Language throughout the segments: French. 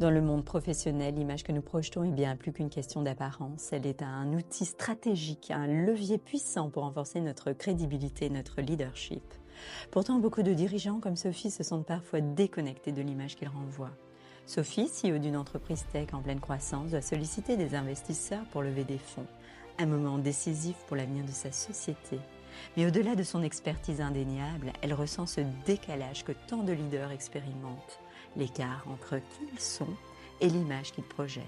Dans le monde professionnel, l'image que nous projetons est bien plus qu'une question d'apparence. Elle est un outil stratégique, un levier puissant pour renforcer notre crédibilité et notre leadership. Pourtant, beaucoup de dirigeants comme Sophie se sentent parfois déconnectés de l'image qu'ils renvoient. Sophie, CEO d'une entreprise tech en pleine croissance, doit solliciter des investisseurs pour lever des fonds. Un moment décisif pour l'avenir de sa société. Mais au-delà de son expertise indéniable, elle ressent ce décalage que tant de leaders expérimentent. L'écart entre qui ils sont et l'image qu'ils projettent.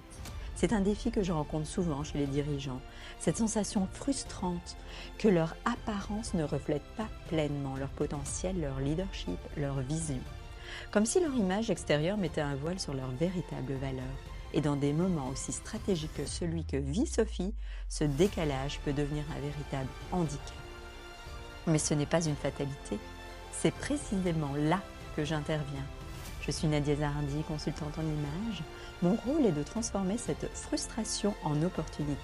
C'est un défi que je rencontre souvent chez les dirigeants, cette sensation frustrante que leur apparence ne reflète pas pleinement leur potentiel, leur leadership, leur vision. Comme si leur image extérieure mettait un voile sur leurs véritables valeurs. Et dans des moments aussi stratégiques que celui que vit Sophie, ce décalage peut devenir un véritable handicap. Mais ce n'est pas une fatalité, c'est précisément là que j'interviens. Je suis Nadia Zahardi, consultante en image. Mon rôle est de transformer cette frustration en opportunité,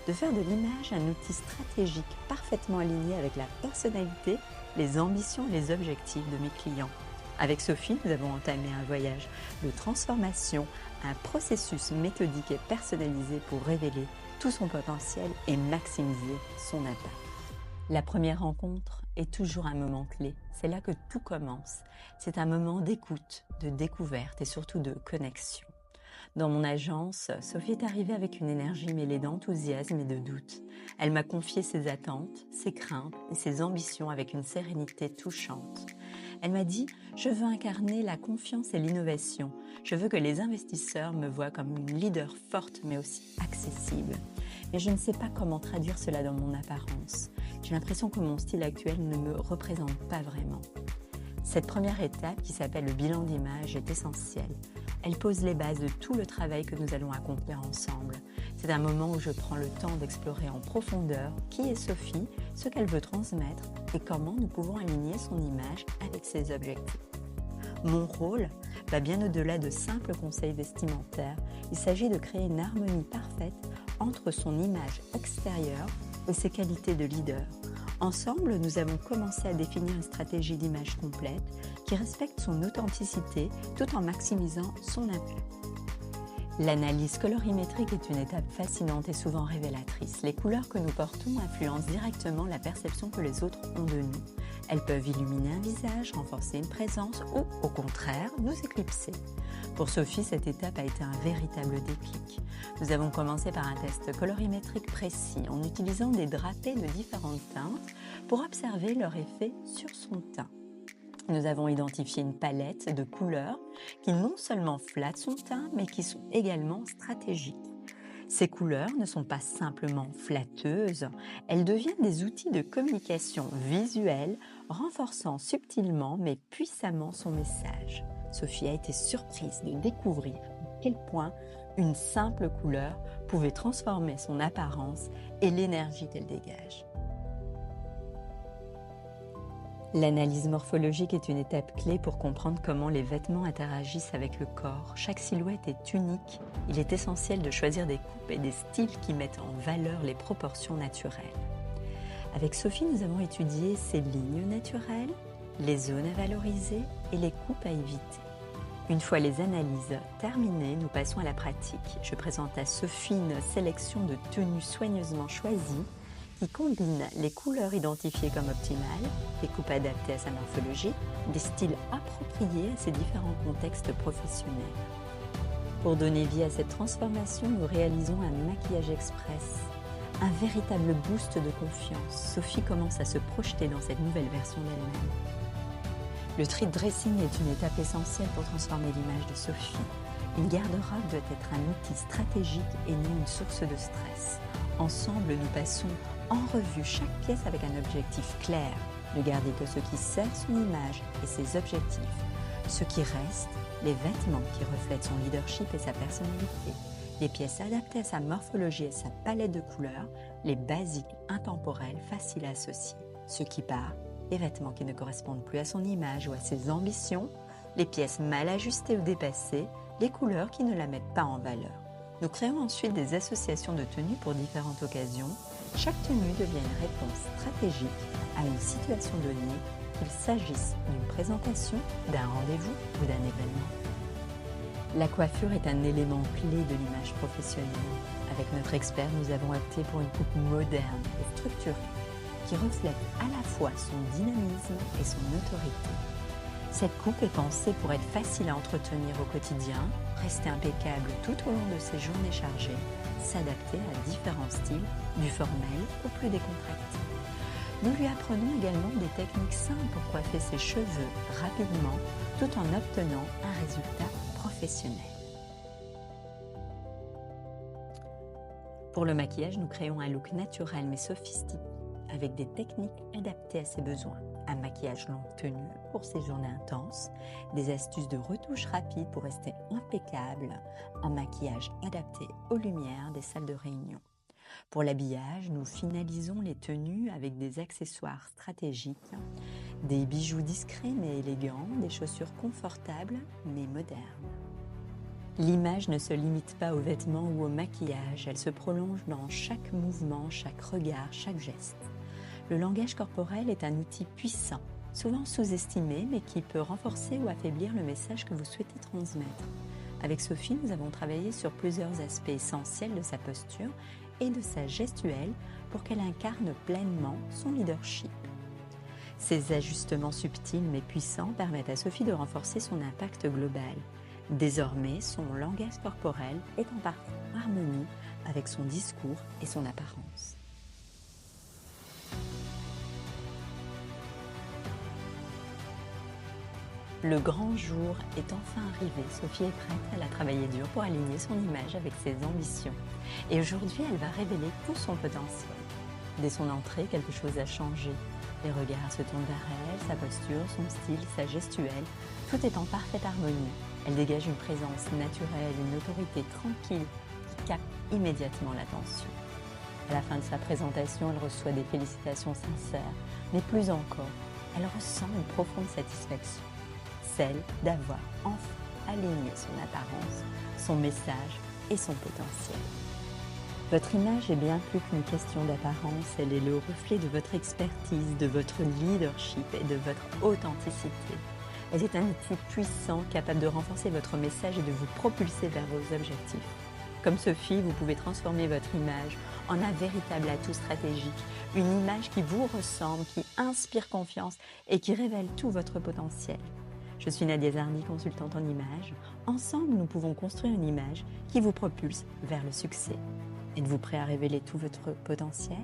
de faire de l'image un outil stratégique parfaitement aligné avec la personnalité, les ambitions et les objectifs de mes clients. Avec Sophie, nous avons entamé un voyage de transformation, un processus méthodique et personnalisé pour révéler tout son potentiel et maximiser son impact. La première rencontre est toujours un moment clé. C'est là que tout commence. C'est un moment d'écoute, de découverte et surtout de connexion. Dans mon agence, Sophie est arrivée avec une énergie mêlée d'enthousiasme et de doute. Elle m'a confié ses attentes, ses craintes et ses ambitions avec une sérénité touchante. Elle m'a dit « Je veux incarner la confiance et l'innovation. Je veux que les investisseurs me voient comme une leader forte mais aussi accessible. Mais je ne sais pas comment traduire cela dans mon apparence. J'ai l'impression que mon style actuel ne me représente pas vraiment. » Cette première étape, qui s'appelle le bilan d'image, est essentielle. Elle pose les bases de tout le travail que nous allons accomplir ensemble. C'est un moment où je prends le temps d'explorer en profondeur qui est Sophie, ce qu'elle veut transmettre et comment nous pouvons aligner son image avec ses objectifs. Mon rôle va bien au-delà de simples conseils vestimentaires. Il s'agit de créer une harmonie parfaite entre son image extérieure et ses qualités de leader. Ensemble, nous avons commencé à définir une stratégie d'image complète qui respecte son authenticité tout en maximisant son impact. L'analyse colorimétrique est une étape fascinante et souvent révélatrice. Les couleurs que nous portons influencent directement la perception que les autres ont de nous. Elles peuvent illuminer un visage, renforcer une présence ou, au contraire, nous éclipser. Pour Sophie, cette étape a été un véritable déclic. Nous avons commencé par un test colorimétrique précis en utilisant des drapés de différentes teintes pour observer leur effet sur son teint. Nous avons identifié une palette de couleurs qui non seulement flattent son teint, mais qui sont également stratégiques. Ces couleurs ne sont pas simplement flatteuses, elles deviennent des outils de communication visuelle, renforçant subtilement mais puissamment son message. Sophie a été surprise de découvrir à quel point une simple couleur pouvait transformer son apparence et l'énergie qu'elle dégage. L'analyse morphologique est une étape clé pour comprendre comment les vêtements interagissent avec le corps. Chaque silhouette est unique. Il est essentiel de choisir des coupes et des styles qui mettent en valeur les proportions naturelles. Avec Sophie, nous avons étudié ces lignes naturelles, les zones à valoriser et les coupes à éviter. Une fois les analyses terminées, nous passons à la pratique. Je présente à Sophie une sélection de tenues soigneusement choisies qui combine les couleurs identifiées comme optimales, les coupes adaptées à sa morphologie, des styles appropriés à ses différents contextes professionnels. Pour donner vie à cette transformation, nous réalisons un maquillage express, un véritable boost de confiance. Sophie commence à se projeter dans cette nouvelle version d'elle-même. Le tri de dressing est une étape essentielle pour transformer l'image de Sophie. Une garde-robe doit être un outil stratégique et non une source de stress. Ensemble, nous passons en revue chaque pièce avec un objectif clair, ne garder que ce qui sert son image et ses objectifs. Ce qui reste, les vêtements qui reflètent son leadership et sa personnalité, les pièces adaptées à sa morphologie et sa palette de couleurs, les basiques intemporels faciles à associer. Ce qui part, les vêtements qui ne correspondent plus à son image ou à ses ambitions, les pièces mal ajustées ou dépassées, les couleurs qui ne la mettent pas en valeur. Nous créons ensuite des associations de tenues pour différentes occasions. Chaque tenue devient une réponse stratégique à une situation donnée, qu'il s'agisse d'une présentation, d'un rendez-vous ou d'un événement. La coiffure est un élément clé de l'image professionnelle. Avec notre expert, nous avons opté pour une coupe moderne et structurée qui reflète à la fois son dynamisme et son autorité. Cette coupe est pensée pour être facile à entretenir au quotidien, rester impeccable tout au long de ses journées chargées, s'adapter à différents styles, du formel au plus décontracté. Nous lui apprenons également des techniques simples pour coiffer ses cheveux rapidement tout en obtenant un résultat professionnel. Pour le maquillage, nous créons un look naturel mais sophistiqué avec des techniques adaptées à ses besoins. Un maquillage longue tenue pour ses journées intenses, des astuces de retouche rapide pour rester impeccable, un maquillage adapté aux lumières des salles de réunion. Pour l'habillage, nous finalisons les tenues avec des accessoires stratégiques, des bijoux discrets mais élégants, des chaussures confortables mais modernes. L'image ne se limite pas aux vêtements ou au maquillage, elle se prolonge dans chaque mouvement, chaque regard, chaque geste. Le langage corporel est un outil puissant, souvent sous-estimé, mais qui peut renforcer ou affaiblir le message que vous souhaitez transmettre. Avec Sophie, nous avons travaillé sur plusieurs aspects essentiels de sa posture et de sa gestuelle pour qu'elle incarne pleinement son leadership. Ces ajustements subtils mais puissants permettent à Sophie de renforcer son impact global. Désormais, son langage corporel est en parfaite harmonie avec son discours et son apparence. Le grand jour est enfin arrivé. Sophie est prête, elle a travaillé dur pour aligner son image avec ses ambitions. Et aujourd'hui, elle va révéler tout son potentiel. Dès son entrée, quelque chose a changé. Les regards se tournent vers elle, sa posture, son style, sa gestuelle, tout est en parfaite harmonie. Elle dégage une présence naturelle, une autorité tranquille qui capte immédiatement l'attention. À la fin de sa présentation, elle reçoit des félicitations sincères, mais plus encore, elle ressent une profonde satisfaction, celle d'avoir enfin aligné son apparence, son message et son potentiel. Votre image est bien plus qu'une question d'apparence, elle est le reflet de votre expertise, de votre leadership et de votre authenticité. Elle est un outil puissant capable de renforcer votre message et de vous propulser vers vos objectifs. Comme Sophie, vous pouvez transformer votre image en un véritable atout stratégique, une image qui vous ressemble, qui inspire confiance et qui révèle tout votre potentiel. Je suis Nadia Zarni, consultante en images. Ensemble, nous pouvons construire une image qui vous propulse vers le succès. Êtes-vous prêt à révéler tout votre potentiel ?